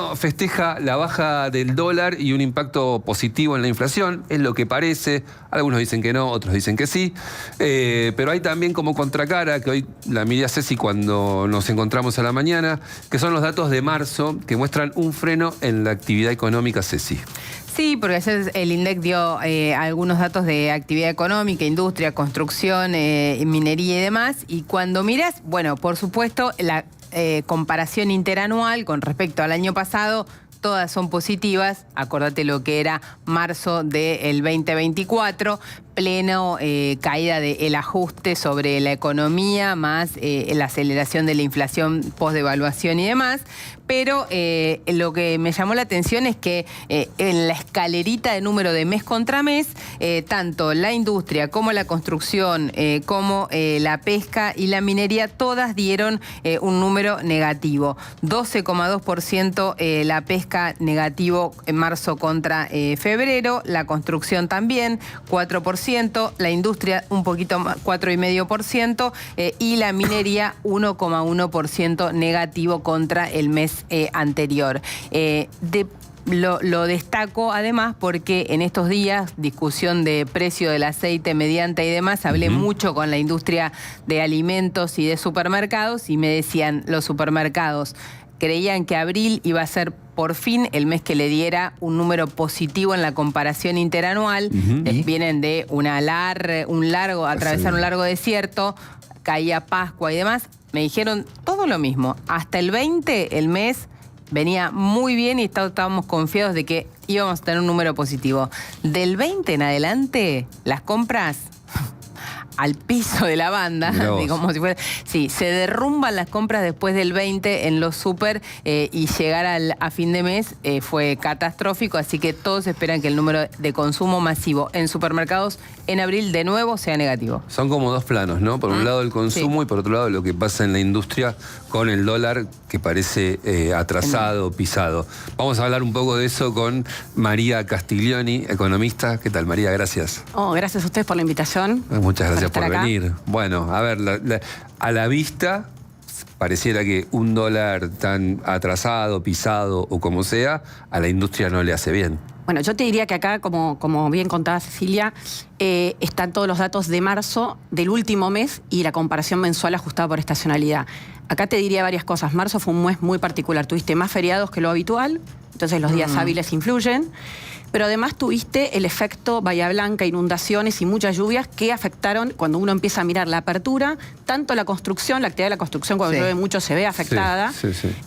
gobierno festeja la baja del dólar y un impacto positivo en la inflación, es lo que parece. Algunos dicen que no, otros dicen que sí. Pero hay también como contracara, que hoy la miré a Ceci cuando nos encontramos a la mañana, que son los datos de marzo que muestran un freno en la actividad económica, Ceci. Sí, porque ayer el INDEC dio algunos datos de actividad económica, industria, construcción, minería y demás. Y cuando miras, bueno, por supuesto, la comparación interanual con respecto al año pasado, todas son positivas. Acordate lo que era marzo del 2024, pleno caída del ajuste sobre la economía, más la aceleración de la inflación post-devaluación y demás. Pero lo que me llamó la atención es que en la escalerita de número de mes contra mes, tanto la industria como la construcción, como la pesca y la minería, todas dieron un número negativo. 12,2% la pesca negativo en marzo contra febrero, la construcción también 4%, la industria un poquito más, 4,5%, y la minería 1,1% negativo contra el mes anterior. Lo destaco además porque en estos días, discusión de precio del aceite mediante y demás, hablé mucho con la industria de alimentos y de supermercados y me decían los supermercados, creían que abril iba a ser por fin el mes que le diera un número positivo en la comparación interanual. Vienen de atravesar un largo desierto, caía Pascua y demás. Me dijeron todo lo mismo. Hasta el 20, el mes venía muy bien y estábamos confiados de que íbamos a tener un número positivo. Del 20 en adelante, las compras al piso de la banda, como si fuera. Sí, se derrumban las compras después del 20 en los súper y llegar a fin de mes fue catastrófico, así que todos esperan que el número de consumo masivo en supermercados en abril de nuevo sea negativo. Son como dos planos, ¿no? Por un lado el consumo y por otro lado lo que pasa en la industria con el dólar que parece atrasado, pisado. Vamos a hablar un poco de eso con María Castiglioni, economista. ¿Qué tal, María? Gracias. Gracias a ustedes por la invitación. Muchas gracias por acá. venir. Bueno, a ver, a la vista pareciera que un dólar tan atrasado, pisado o como sea, a la industria no le hace bien. Bueno, yo te diría que acá, como bien contaba Cecilia, están todos los datos de marzo del último mes y la comparación mensual ajustada por estacionalidad. Acá te diría varias cosas. Marzo fue un mes muy particular. Tuviste más feriados que lo habitual, entonces los días hábiles influyen. Pero además tuviste el efecto Bahía Blanca, inundaciones y muchas lluvias que afectaron, cuando uno empieza a mirar la apertura, tanto la construcción, la actividad de la construcción cuando llueve mucho se ve afectada,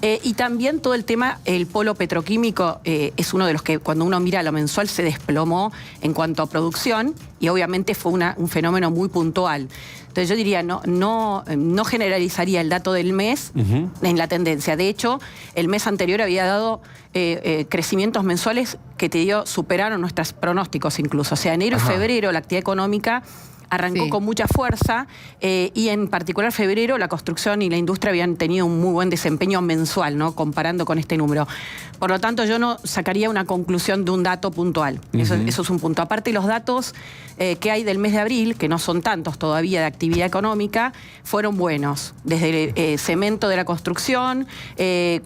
y también todo el tema, el polo petroquímico es uno de los que cuando uno mira lo mensual se desplomó en cuanto a producción y obviamente fue un fenómeno muy puntual. Entonces yo diría, no generalizaría el dato del mes en la tendencia. De hecho, el mes anterior había dado crecimientos mensuales que superaron nuestros pronósticos incluso. O sea, enero y febrero la actividad económica arrancó con mucha fuerza y en particular febrero la construcción y la industria habían tenido un muy buen desempeño mensual, ¿no? Comparando con este número. Por lo tanto, yo no sacaría una conclusión de un dato puntual. Eso es un punto. Aparte, los datos que hay del mes de abril, que no son tantos todavía de actividad económica, fueron buenos. Desde cemento de la construcción,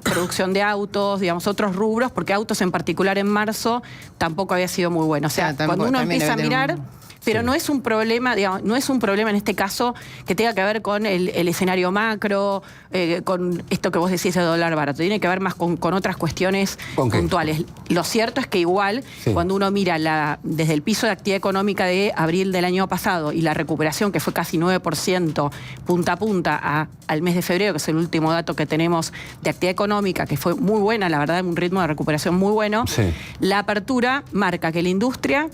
producción de autos, digamos, otros rubros, porque autos en particular en marzo tampoco había sido muy bueno. O sea, cuando uno empieza a mirar... Pero no es un problema, digamos, no es un problema en este caso que tenga que ver con el escenario macro, con esto que vos decís de dólar barato. Tiene que ver más con otras cuestiones puntuales. Lo cierto es que igual, cuando uno mira desde el piso de actividad económica de abril del año pasado y la recuperación, que fue casi 9% punta a punta al mes de febrero, que es el último dato que tenemos de actividad económica, que fue muy buena, la verdad, un ritmo de recuperación muy bueno, la apertura marca que la industria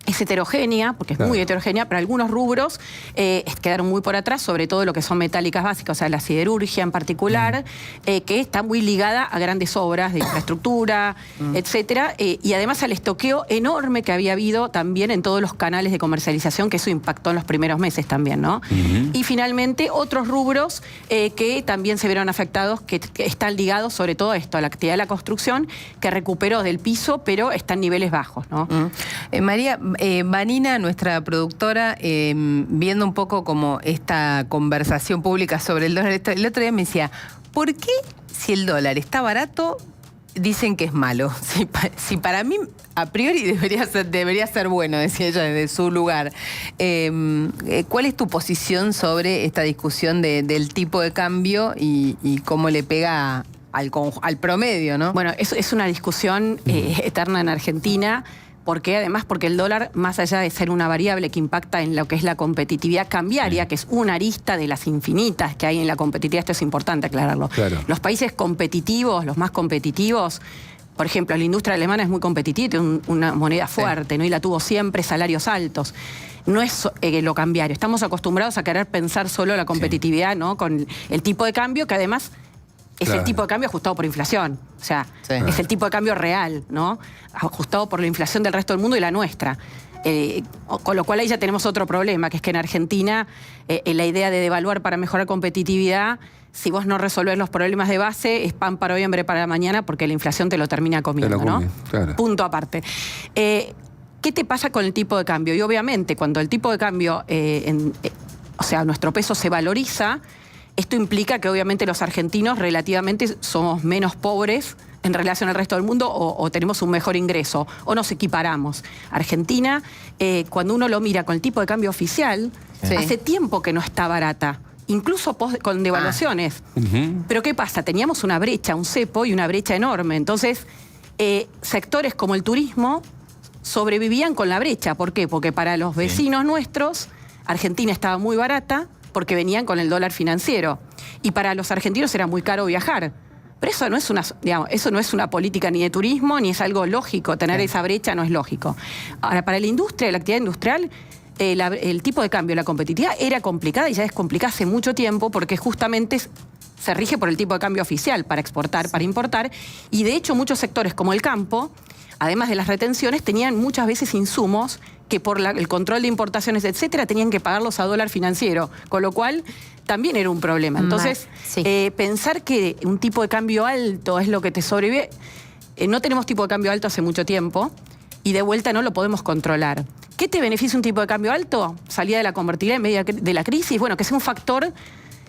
es heterogénea, porque es muy heterogénea, pero algunos rubros quedaron muy por atrás, sobre todo lo que son metálicas básicas, o sea, la siderurgia en particular, que está muy ligada a grandes obras de infraestructura, etcétera, y además al estoqueo enorme que había habido también en todos los canales de comercialización, que eso impactó en los primeros meses también, ¿no? Y finalmente, otros rubros que también se vieron afectados, que están ligados sobre todo a esto, a la actividad de la construcción, que recuperó del piso, pero está en niveles bajos, ¿no? María, Vanina, nuestra productora, viendo un poco como esta conversación pública sobre el dólar, el otro día me decía, ¿por qué si el dólar está barato dicen que es malo. Si para mí, a priori, debería ser bueno, decía ella desde su lugar. ¿Cuál es tu posición sobre esta discusión del tipo de cambio y cómo le pega al promedio, ¿no? Bueno, es una discusión eterna en Argentina. Porque además, porque el dólar, más allá de ser una variable que impacta en lo que es la competitividad cambiaria, que es una arista de las infinitas que hay en la competitividad, esto es importante aclararlo. Claro. Los países competitivos, los más competitivos, por ejemplo, la industria alemana es muy competitiva, tiene una moneda fuerte, ¿no? Y la tuvo siempre, salarios altos. No es lo cambiario. Estamos acostumbrados a querer pensar solo la competitividad, ¿no? Con el tipo de cambio, que además es el tipo de cambio ajustado por inflación. O sea, es el tipo de cambio real, ¿no? Ajustado por la inflación del resto del mundo y la nuestra. Con lo cual ahí ya tenemos otro problema, que es que en Argentina la idea de devaluar para mejorar competitividad, si vos no resolvés los problemas de base, es pan para hoy, hambre para mañana, porque la inflación te lo termina comiendo, ¿no? Claro. Punto aparte. ¿Qué te pasa con el tipo de cambio? Y obviamente cuando el tipo de cambio, o sea, nuestro peso se valoriza, esto implica que obviamente los argentinos relativamente somos menos pobres en relación al resto del mundo o tenemos un mejor ingreso o nos equiparamos. Argentina, cuando uno lo mira con el tipo de cambio oficial, hace tiempo que no está barata, incluso con devaluaciones. Pero ¿qué pasa? Teníamos una brecha, un cepo y una brecha enorme. Entonces, sectores como el turismo sobrevivían con la brecha. ¿Por qué? Porque para los vecinos nuestros, Argentina estaba muy barata, porque venían con el dólar financiero. Y para los argentinos era muy caro viajar. Pero eso no es eso no es una política ni de turismo, ni es algo lógico. Tener esa brecha no es lógico. Ahora, para la industria, la actividad industrial, el tipo de cambio, la competitividad era complicada y ya es complicada hace mucho tiempo porque justamente se rige por el tipo de cambio oficial para exportar, para importar. Y de hecho muchos sectores como el campo, además de las retenciones, tenían muchas veces insumos que por el control de importaciones, etcétera, tenían que pagarlos a dólar financiero, con lo cual también era un problema. Entonces, pensar que un tipo de cambio alto es lo que te sobrevive, no tenemos tipo de cambio alto hace mucho tiempo y de vuelta no lo podemos controlar. ¿Qué te beneficia un tipo de cambio alto? Salida de la convertibilidad en medio de la crisis, bueno, que sea un factor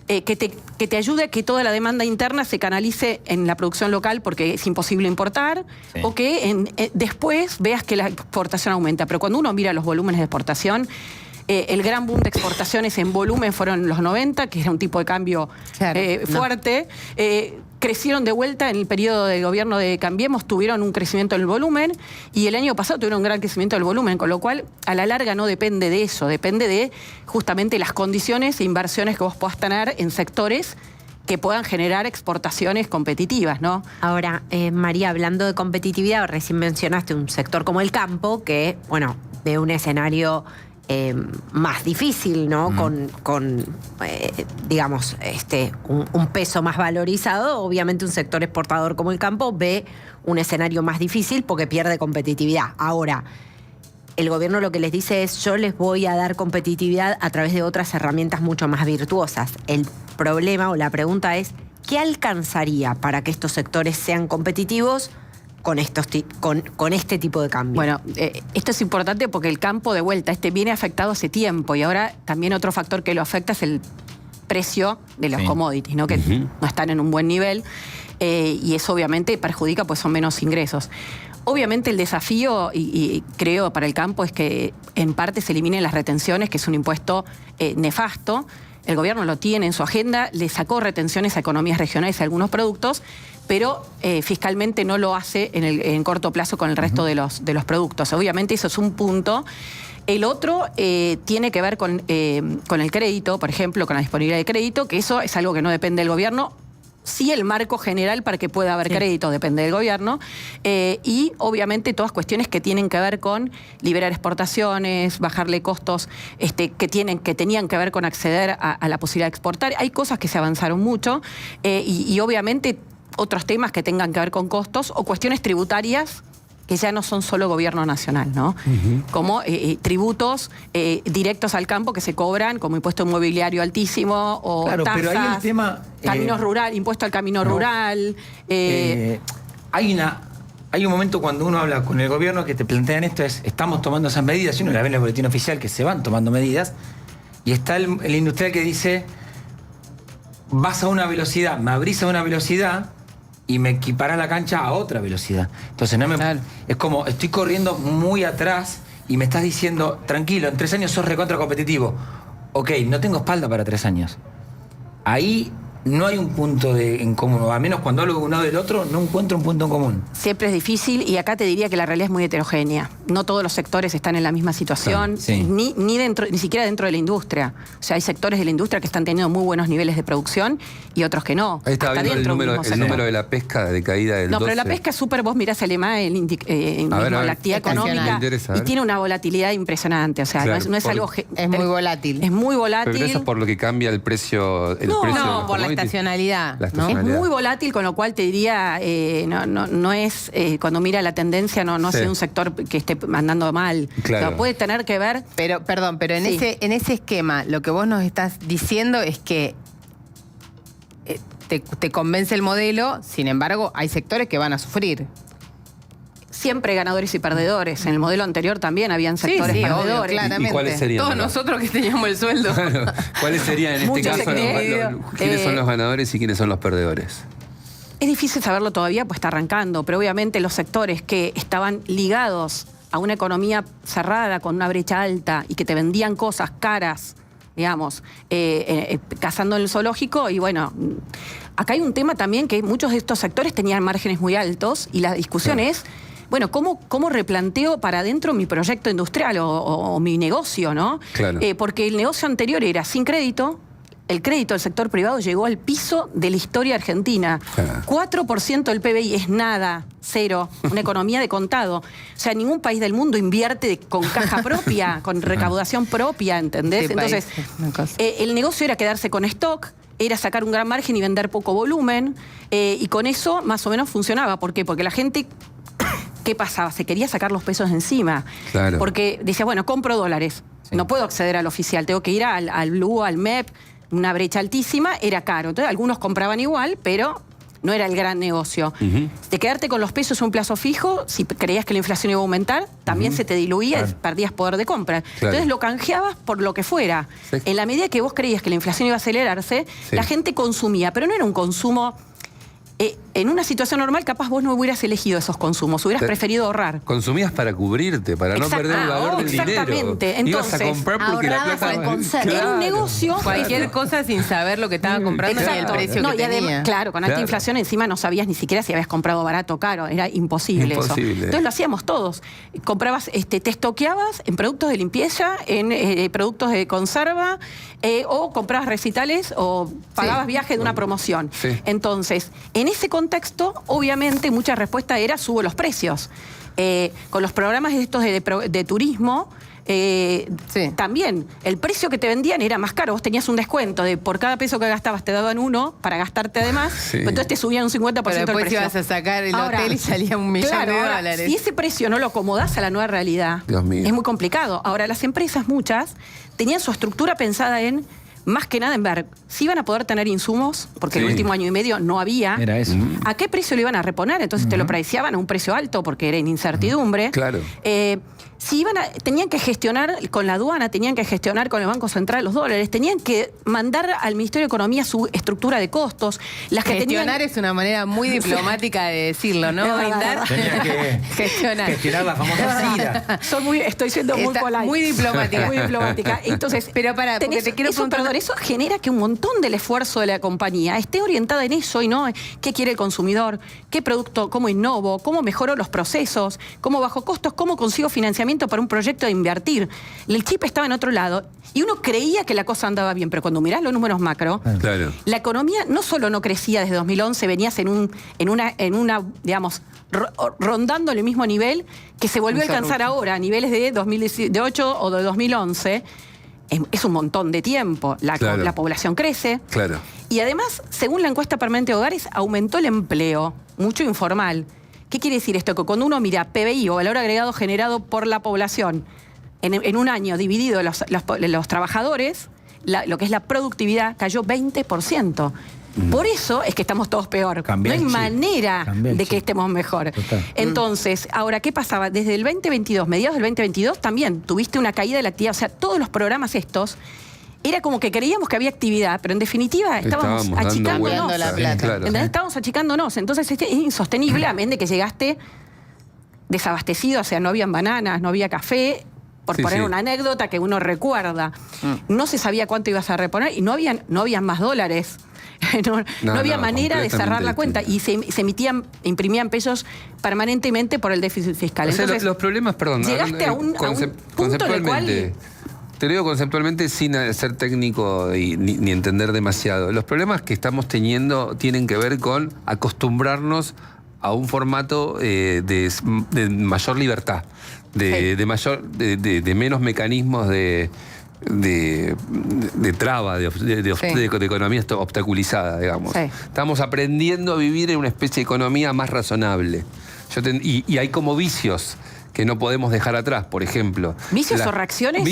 que te ayude a que toda la demanda interna se canalice en la producción local porque es imposible importar, o que después veas que la exportación aumenta. Pero cuando uno mira los volúmenes de exportación, el gran boom de exportaciones en volumen fueron los 90, que era un tipo de cambio fuerte. Crecieron de vuelta en el periodo de gobierno de Cambiemos, tuvieron un crecimiento en el volumen y el año pasado tuvieron un gran crecimiento del volumen, con lo cual a la larga no depende de eso, depende de justamente las condiciones e inversiones que vos puedas tener en sectores que puedan generar exportaciones competitivas, ¿no? Ahora, María, hablando de competitividad, recién mencionaste un sector como el campo, que, bueno, ve un escenario más difícil, ¿no? Con digamos, un peso más valorizado. Obviamente un sector exportador como el campo ve un escenario más difícil porque pierde competitividad. Ahora, el gobierno lo que les dice es: yo les voy a dar competitividad a través de otras herramientas mucho más virtuosas. El problema o la pregunta es: ¿qué alcanzaría para que estos sectores sean competitivos con este tipo de cambio? Bueno, esto es importante porque el campo, de vuelta, viene afectado hace tiempo y ahora también otro factor que lo afecta es el precio de los commodities, ¿no? Que no están en un buen nivel y eso obviamente perjudica, pues son menos ingresos. Obviamente el desafío, y creo para el campo, es que en parte se eliminen las retenciones, que es un impuesto nefasto. El gobierno lo tiene en su agenda, le sacó retenciones a economías regionales a algunos productos, pero fiscalmente no lo hace en corto plazo con el resto de los productos. Obviamente eso es un punto. El otro tiene que ver con el crédito, por ejemplo, con la disponibilidad de crédito, que eso es algo que no depende del gobierno. Sí, el marco general para que pueda haber crédito depende del gobierno y obviamente todas cuestiones que tienen que ver con liberar exportaciones, bajarle costos que tenían que ver con acceder a la posibilidad de exportar. Hay cosas que se avanzaron mucho y obviamente otros temas que tengan que ver con costos o cuestiones tributarias que ya no son solo gobierno nacional, ¿no? Como tributos directos al campo que se cobran, como impuesto inmobiliario altísimo o tasas, pero ahí el tema, caminos rural, impuesto al camino rural. Hay un momento cuando uno habla con el gobierno que te plantean esto, estamos tomando esas medidas, y uno la ve en el boletín oficial que se van tomando medidas, y está el industrial que dice: vas a una velocidad, me abrís a una velocidad y me equipara la cancha a otra velocidad. Entonces es como, estoy corriendo muy atrás y me estás diciendo, tranquilo, en 3 años sos recontra competitivo. Ok, no tengo espalda para 3 años. Ahí no hay un punto en común, o al menos cuando hablo de un lado del otro, no encuentro un punto en común. Siempre es difícil y acá te diría que la realidad es muy heterogénea. No todos los sectores están en la misma situación, Sí. ni siquiera dentro de la industria. O sea, hay sectores de la industria que están teniendo muy buenos niveles de producción y otros que no. Ahí estaba Hasta viendo el dentro de un número, mismo el sector. número de la pesca de caída del 12. No, pero la pesca es súper, vos mirás el EMA, la actividad económica, Me interesa, a y ver. tiene una volatilidad impresionante. O sea, Claro, no es algo... Es muy volátil. Es muy volátil. Pero eso es por lo que cambia el precio. El No, precio de No, los por la commodities. estacionalidad. La ¿no? Es estacionalidad. muy volátil, con lo cual te diría, no es, cuando mira la tendencia, no Sí. es un sector que esté andando mal. Claro. O sea, puede tener que ver... Pero, perdón, pero Sí. en ese esquema, lo que vos nos estás diciendo es que te convence el modelo, sin embargo, hay sectores que van a sufrir. Siempre hay ganadores y perdedores. En el modelo anterior también habían sectores sí, obvio, perdedores. claramente. ¿Y cuáles serían? Todos nosotros que teníamos el sueldo. Claro. ¿Cuáles serían en este Mucho caso secreto. quiénes son los ganadores y quiénes son los perdedores? Es difícil saberlo todavía, pues está arrancando, pero obviamente los sectores que estaban ligados a una economía cerrada, con una brecha alta, y que te vendían cosas caras, digamos, cazando en el zoológico, y bueno, acá hay un tema también que muchos de estos sectores tenían márgenes muy altos, y la discusión es, bueno, ¿cómo replanteo para adentro mi proyecto industrial o mi negocio, ¿no? Claro. Porque el negocio anterior era sin crédito. El crédito del sector privado llegó al piso de la historia argentina. Ah. 4% del PBI es nada, cero. Una economía de contado. O sea, ningún país del mundo invierte con caja propia, con recaudación propia, ¿entendés? Este Entonces, país es una cosa. el negocio era quedarse con stock, era sacar un gran margen y vender poco volumen, y con eso más o menos funcionaba. ¿Por qué? Porque la gente... ¿Qué pasaba? Se quería sacar los pesos de encima. Claro. Porque decía, bueno, compro dólares. Sí. No puedo acceder al oficial, tengo que ir al Blue, al MEP, una brecha altísima, era caro. Entonces algunos compraban igual, pero no era el gran negocio. De quedarte con los pesos a un plazo fijo, si creías que la inflación iba a aumentar, también se te diluía, Claro. perdías poder de compra. Claro. Entonces lo canjeabas por lo que fuera. Sí. En la medida que vos creías que la inflación iba a acelerarse, Sí. la gente consumía, pero no era un consumo... en una situación normal, capaz vos no hubieras elegido esos consumos, hubieras Te- preferido ahorrar. Consumías para cubrirte, para no Exacto. perder el valor del dinero. Exactamente. Ibas a Entonces, comprar porque la ahorrabas plata... en conserva. Era un negocio... Cualquier cosa sin saber lo que estaba comprando ni el Exacto. precio No, que y además, tenía. claro, con alta Claro. inflación encima no sabías ni siquiera si habías comprado barato o caro, era imposible, eso. Imposible. Entonces lo hacíamos todos. Comprabas, te estoqueabas en productos de limpieza, en productos de conserva, o comprabas recitales o pagabas viajes de una promoción. Sí. Entonces, en ese contexto, obviamente, mucha respuesta era subo los precios. Con los programas estos de turismo, Sí. también el precio que te vendían era más caro. Vos tenías un descuento de por cada peso que gastabas te daban uno para gastarte además, Sí. pero entonces te subían un 50% Pero el después precio. ibas a sacar el Ahora, hotel y salía $1 millón claro, de ahora, dólares. si ese precio no lo acomodás a la nueva realidad, Dios mío. es muy complicado. Ahora, las empresas, muchas, tenían su estructura pensada en, más que nada en ver si iban a poder tener insumos, porque el Sí. último año y medio no había. Era eso. ¿A qué precio lo iban a reponer? Entonces te lo preciaban a un precio alto porque era en incertidumbre. Claro. Si tenían que gestionar con la aduana, tenían que gestionar con el Banco Central los dólares, tenían que mandar al Ministerio de Economía su estructura de costos. Las que Gestionar tenían... es una manera muy diplomática de decirlo, ¿no? Es verdad, Brindar. es Tenía que Gestionar. gestionar la famosa CIRA. Estoy siendo muy Está polite. muy diplomática. Muy diplomática. Entonces, Pero pará, porque te quiero eso, preguntar- perdón, eso genera que un montón del esfuerzo de la compañía esté orientada en eso y no qué quiere el consumidor, qué producto, cómo innovo, cómo mejoro los procesos, cómo bajo costos, cómo consigo financiamiento para un proyecto de invertir. El chip estaba en otro lado y uno creía que la cosa andaba bien, pero cuando mirás los números macro, Claro. la economía no solo no crecía desde 2011, venías en una digamos, rondando el mismo nivel que se volvió a alcanzar ahora, a niveles de 2018 o de 2011. Es un montón de tiempo. Claro. La población crece. Claro. Y además, según la encuesta permanente de hogares, aumentó el empleo, mucho informal. ¿Qué quiere decir esto? Que cuando uno mira PBI o valor agregado generado por la población en un año dividido los trabajadores, lo que es la productividad cayó 20%. Por eso es que estamos todos peor. Cambió no hay el chip. manera Cambió el de que chip. estemos mejor. Total. Entonces, ahora, ¿qué pasaba? Desde el 2022, mediados del 2022, también tuviste una caída de la actividad. O sea, todos los programas estos era como que creíamos que había actividad, pero en definitiva estábamos dando achicándonos. vueltas, la plata. claro. ¿Entendés? Estábamos achicándonos. Entonces es insostenible, a menos de que llegaste desabastecido, o sea, no habían bananas, no había café, por Sí, poner sí. una anécdota que uno recuerda. No se sabía cuánto ibas a reponer y no habían más dólares. No había manera de cerrar la cuenta y se imprimían pesos permanentemente por el déficit fiscal. O sea, Entonces, los problemas, perdón, llegaste a un punto en el cual... Te lo digo conceptualmente sin ser técnico y ni entender demasiado. Los problemas que estamos teniendo tienen que ver con acostumbrarnos a un formato de mayor libertad, de menos mecanismos de traba, de economía obstaculizada, digamos. Sí. Estamos aprendiendo a vivir en una especie de economía más razonable. Y hay como vicios que no podemos dejar atrás, por ejemplo. Vicios o reacciones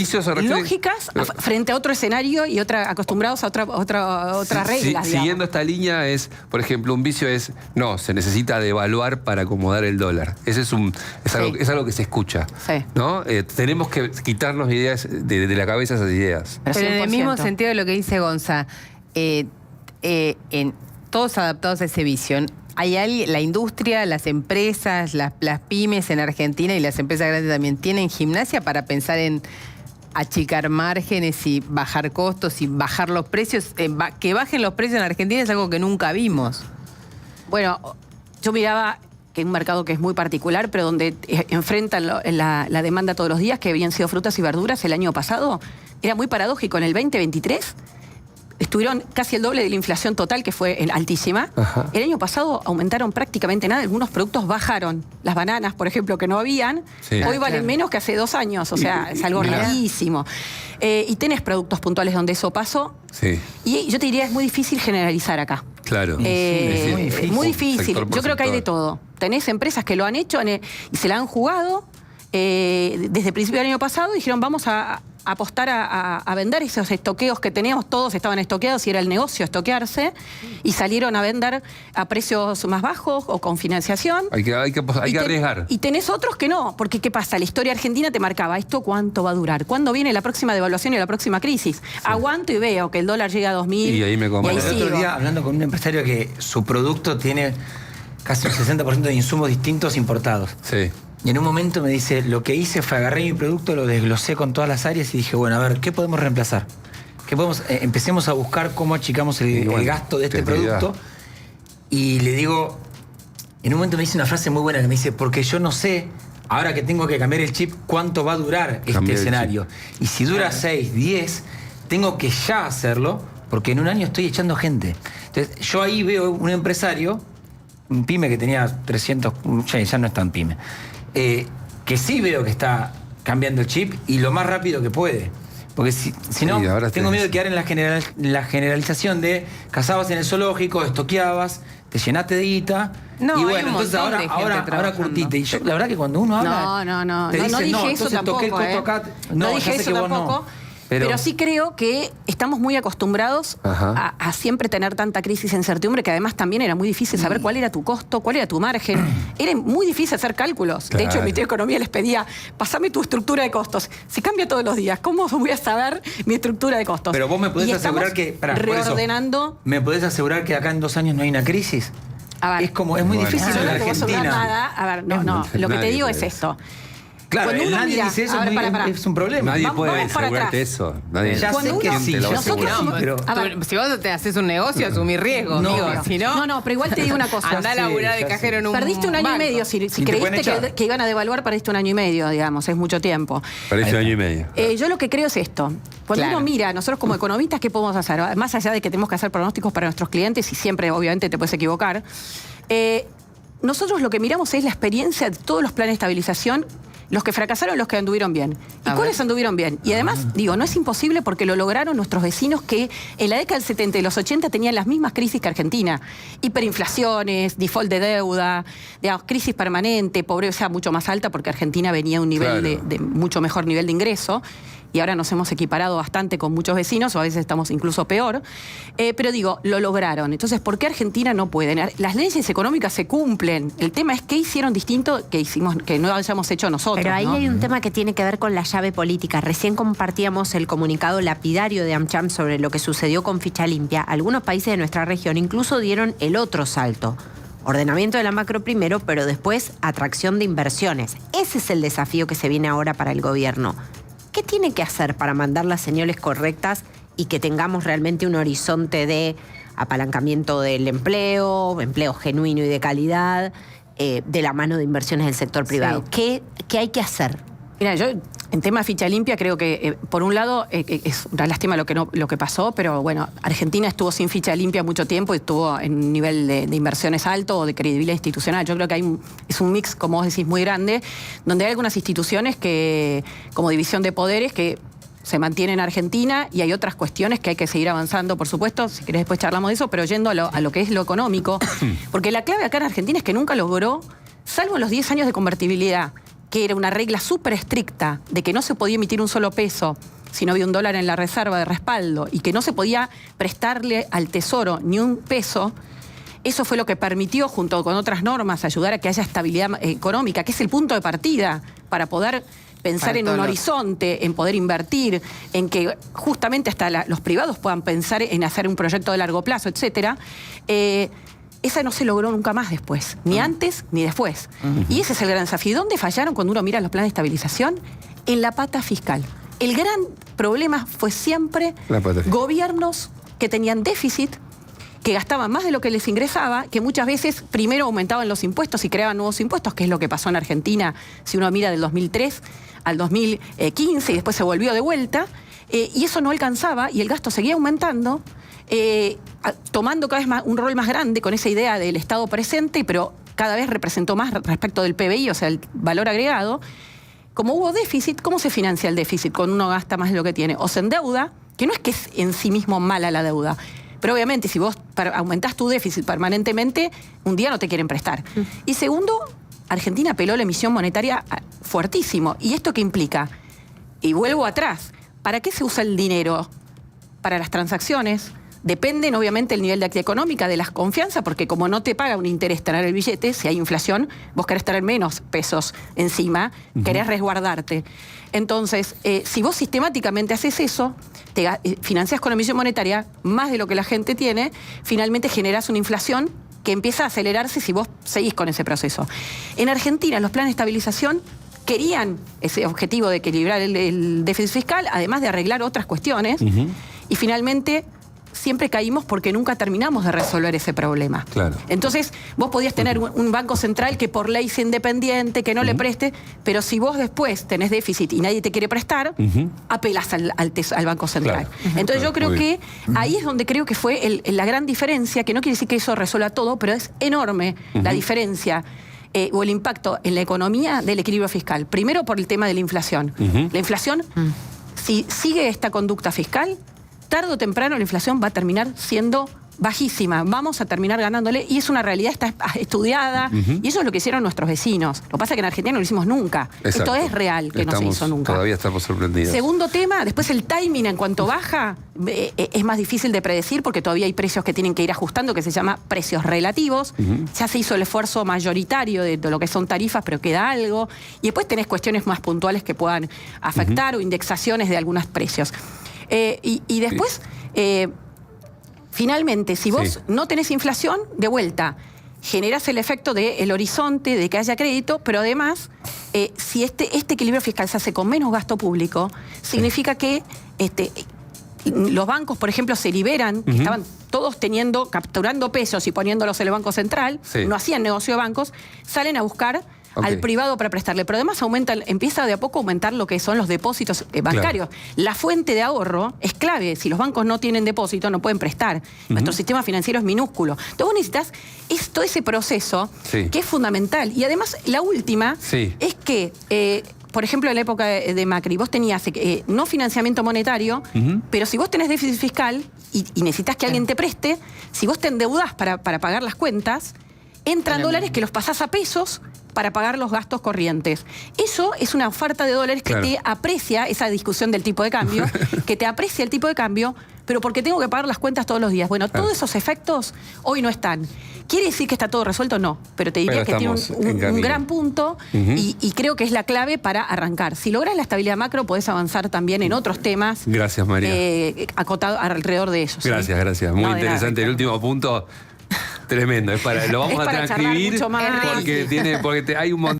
lógicas frente a otro escenario y acostumbrados a otras reglas. Digamos. Siguiendo esta línea es, por ejemplo, un vicio es, no, se necesita devaluar para acomodar el dólar. Ese es algo que se escucha. Sí. ¿No? Tenemos que quitarnos ideas de la cabeza esas ideas. Pero en el 100%. mismo sentido de lo que dice Gonza, todos adaptados a ese vicio. ¿Hay alguien, la industria, las empresas, las pymes en Argentina y las empresas grandes también tienen gimnasia para pensar en achicar márgenes y bajar costos y bajar los precios? Que bajen los precios en Argentina es algo que nunca vimos. Bueno, yo miraba que es un mercado que es muy particular, pero donde enfrentan la demanda todos los días, que habían sido frutas y verduras el año pasado, era muy paradójico. En el 2023 estuvieron casi el doble de la inflación total, que fue altísima. Ajá. El año pasado aumentaron prácticamente nada, algunos productos bajaron. Las bananas, por ejemplo, que no habían, Sí. hoy valen menos que hace 2 años, o sea, es algo rarísimo. Y tenés productos puntuales donde eso pasó, Sí, y yo te diría, es muy difícil generalizar acá. claro. Muy difícil. Sector por Yo creo que hay de sector. todo. Tenés empresas que lo han hecho y se la han jugado desde el principio del año pasado. Dijeron, vamos a apostar a vender esos estoqueos que teníamos. Todos estaban estoqueados y era el negocio estoquearse. Y salieron a vender a precios más bajos o con financiación. Hay que arriesgar. Y tenés otros que no, porque ¿qué pasa? La historia argentina te marcaba, ¿esto cuánto va a durar? ¿Cuándo viene la próxima devaluación y la próxima crisis? Aguanto y veo que el dólar llega a 2.000. Y ahí me como. El sigo. otro día, hablando con un empresario que su producto tiene casi un 60% de insumos distintos importados. Sí. Y en un momento me dice, lo que hice fue agarré mi producto, lo desglosé con todas las áreas y dije, bueno, a ver, ¿qué podemos reemplazar? ¿Qué podemos? Empecemos a buscar cómo achicamos el gasto de este producto. Y le digo, en un momento me dice una frase muy buena que me dice, porque yo no sé, ahora que tengo que cambiar el chip, cuánto va a durar este escenario. Y si dura 6, 10, tengo que ya hacerlo, porque en un año estoy echando gente. Entonces, yo ahí veo un empresario, un pyme que tenía 300, ya no es tan pyme, que sí veo que está cambiando el chip y lo más rápido que puede. Porque si no, tengo miedo de quedar en la generalización de cazabas en el zoológico, estoqueabas, te llenaste de guita. No, y hay bueno, un entonces montón de gente ahora trabajando. curtite. Y yo, la verdad que cuando uno habla. No te dicen, dije eso entonces tampoco. toqué el costo acá. No ya dije sé eso que vos no. tampoco. Pero sí creo que estamos muy acostumbrados a siempre tener tanta crisis e incertidumbre, que además también era muy difícil saber cuál era tu costo, cuál era tu margen. Era muy difícil hacer cálculos. Claro. De hecho, el Ministerio de Economía les pedía, pasame tu estructura de costos. Si cambia todos los días, ¿cómo voy a saber mi estructura de costos? Pero vos me podés Y asegurar estamos que. Por eso, reordenando. ¿me podés asegurar que acá en 2 años no hay una crisis? A ver, Es muy difícil yo en no la te voy a asegurar Argentina. nada. A ver, no. Lo que te Nadie digo puede. es esto. Claro, Cuando uno nadie mira- dice eso, a ver, pará. es un problema. Nadie Vamos puede para asegurarte atrás. eso. Nadie. Ya Cuando sé que uno- sí, te lo yo sé que nosotros sí, somos- pero. A ver, Si vos te haces un negocio, asumís riesgos, No, digo. obvio. Si no, No, pero igual te digo una cosa. andá a sé, laburar de ya cajero sé. en un Perdiste un año banco. y medio. Si te pueden creíste echar. que iban a devaluar, perdiste un año y medio, digamos. Es mucho tiempo. Parece 1 año y medio. Yo lo que creo es esto. Cuando Claro. uno mira, nosotros como economistas, ¿qué podemos hacer? Más allá de que tenemos que hacer pronósticos para nuestros clientes y siempre, obviamente, te puedes equivocar. Nosotros lo que miramos es la experiencia de todos los planes de estabilización, los que fracasaron, los que anduvieron bien. ¿Y A cuáles ver. anduvieron bien? Y además, digo, no es imposible porque lo lograron nuestros vecinos que en la década del 70 y los 80 tenían las mismas crisis que Argentina. Hiperinflaciones, default de deuda, digamos, crisis permanente, pobreza mucho más alta porque Argentina venía a un nivel Claro. de mucho mejor nivel de ingreso. Y ahora nos hemos equiparado bastante con muchos vecinos, o a veces estamos incluso peor. Pero digo, lo lograron. Entonces, ¿por qué Argentina no puede? Las leyes económicas se cumplen. El tema es qué hicieron distinto que no hayamos hecho nosotros. Pero ahí ¿no? hay un tema que tiene que ver con la llave clave política. Recién compartíamos el comunicado lapidario de AmCham sobre lo que sucedió con Ficha Limpia. Algunos países de nuestra región incluso dieron el otro salto. Ordenamiento de la macro primero, pero después atracción de inversiones. Ese es el desafío que se viene ahora para el gobierno. ¿Qué tiene que hacer para mandar las señales correctas y que tengamos realmente un horizonte de apalancamiento del empleo genuino y de calidad, de la mano de inversiones del sector privado? Sí. ¿Qué hay que hacer? Mira, yo en tema Ficha Limpia creo que, por un lado, es una lástima lo que pasó, pero bueno, Argentina estuvo sin Ficha Limpia mucho tiempo y estuvo en un nivel de inversiones alto o de credibilidad institucional. Yo creo que es un mix, como vos decís, muy grande, donde hay algunas instituciones que, como división de poderes, que se mantienen en Argentina, y hay otras cuestiones que hay que seguir avanzando, por supuesto. Si querés después charlamos de eso, pero yendo a lo que es lo económico, porque la clave acá en Argentina es que nunca logró, salvo en los 10 años de convertibilidad, que era una regla súper estricta de que no se podía emitir un solo peso si no había $1 en la reserva de respaldo y que no se podía prestarle al Tesoro ni un peso. Eso fue lo que permitió, junto con otras normas, ayudar a que haya estabilidad económica, que es el punto de partida para poder pensar en un horizonte, en poder invertir, en que justamente hasta los privados puedan pensar en hacer un proyecto de largo plazo, etcétera. Esa no se logró nunca más después, ni antes ni después. Y ese es el gran desafío. ¿Dónde fallaron cuando uno mira los planes de estabilización? En la pata fiscal. El gran problema fue siempre gobiernos que tenían déficit, que gastaban más de lo que les ingresaba, que muchas veces primero aumentaban los impuestos y creaban nuevos impuestos, que es lo que pasó en Argentina, si uno mira del 2003 al 2015, y después se volvió de vuelta, y eso no alcanzaba, y el gasto seguía aumentando, tomando cada vez más un rol más grande con esa idea del Estado presente, pero cada vez representó más respecto del PBI, o sea, el valor agregado. Como hubo déficit, ¿cómo se financia el déficit cuando uno gasta más de lo que tiene? O se endeuda, que no es que es en sí mismo mala la deuda, pero obviamente si vos aumentás tu déficit permanentemente, un día no te quieren prestar. Y segundo, Argentina apeló a la emisión monetaria fuertísimo. ¿Y esto qué implica? Y vuelvo atrás, ¿para qué se usa el dinero? Para las transacciones. Dependen, obviamente, el nivel de actividad económica, de las confianzas, porque como no te paga un interés tener el billete, si hay inflación, vos querés tener menos pesos encima, querés resguardarte. Entonces, si vos sistemáticamente haces eso, te financiás con emisión monetaria más de lo que la gente tiene, finalmente generás una inflación que empieza a acelerarse si vos seguís con ese proceso. En Argentina, los planes de estabilización querían ese objetivo de equilibrar el déficit fiscal, además de arreglar otras cuestiones, y finalmente siempre caímos porque nunca terminamos de resolver ese problema. Claro. Entonces, vos podías tener un banco central que por ley sea independiente, que no le preste, pero si vos después tenés déficit y nadie te quiere prestar, apelás al Banco Central. Claro. Entonces yo creo que ahí es donde creo que fue la gran diferencia, que no quiere decir que eso resuelva todo, pero es enorme la diferencia o el impacto en la economía del equilibrio fiscal. Primero por el tema de la inflación. La inflación, si sigue esta conducta fiscal, tarde o temprano la inflación va a terminar siendo bajísima. Vamos a terminar ganándole, y es una realidad, está estudiada, y eso es lo que hicieron nuestros vecinos. Lo que pasa es que en Argentina no lo hicimos nunca. Exacto. Esto es real, que no se hizo nunca. Todavía estamos sorprendidos. Segundo tema, después el timing en cuanto baja es más difícil de predecir, porque todavía hay precios que tienen que ir ajustando, que se llama precios relativos. Ya se hizo el esfuerzo mayoritario de lo que son tarifas, pero queda algo. Y después tenés cuestiones más puntuales que puedan afectar o indexaciones de algunos precios. Y después, finalmente, si vos no tenés inflación, de vuelta, generás el efecto del horizonte, de que haya crédito, pero además, si este equilibrio fiscal se hace con menos gasto público, significa que los bancos, por ejemplo, se liberan, que estaban todos capturando pesos y poniéndolos en el Banco Central, no hacían negocio de bancos, salen a buscar al privado para prestarle, pero además empieza de a poco a aumentar lo que son los depósitos bancarios. Claro. La fuente de ahorro es clave. Si los bancos no tienen depósito, no pueden prestar. Nuestro sistema financiero es minúsculo. Entonces vos necesitas todo ese proceso que es fundamental. Y además, la última es que, por ejemplo, en la época de Macri, vos tenías no financiamiento monetario, pero si vos tenés déficit fiscal y necesitas que alguien te preste, si vos te endeudás para pagar las cuentas, entran dólares que los pasás a pesos para pagar los gastos corrientes. Eso es una oferta de dólares que te aprecia, esa discusión del tipo de cambio, que te aprecia el tipo de cambio pero porque tengo que pagar las cuentas todos los días. Bueno, todos esos efectos hoy no están. ¿Quiere decir que está todo resuelto? No, pero te diría que tiene un gran punto y creo que es la clave para arrancar. Si logras la estabilidad macro, podés avanzar también en otros temas. Gracias, María. Acotado alrededor de eso. Gracias, gracias. Muy interesante. El último punto, tremendo. Lo vamos a transcribir mucho más. porque hay un montón.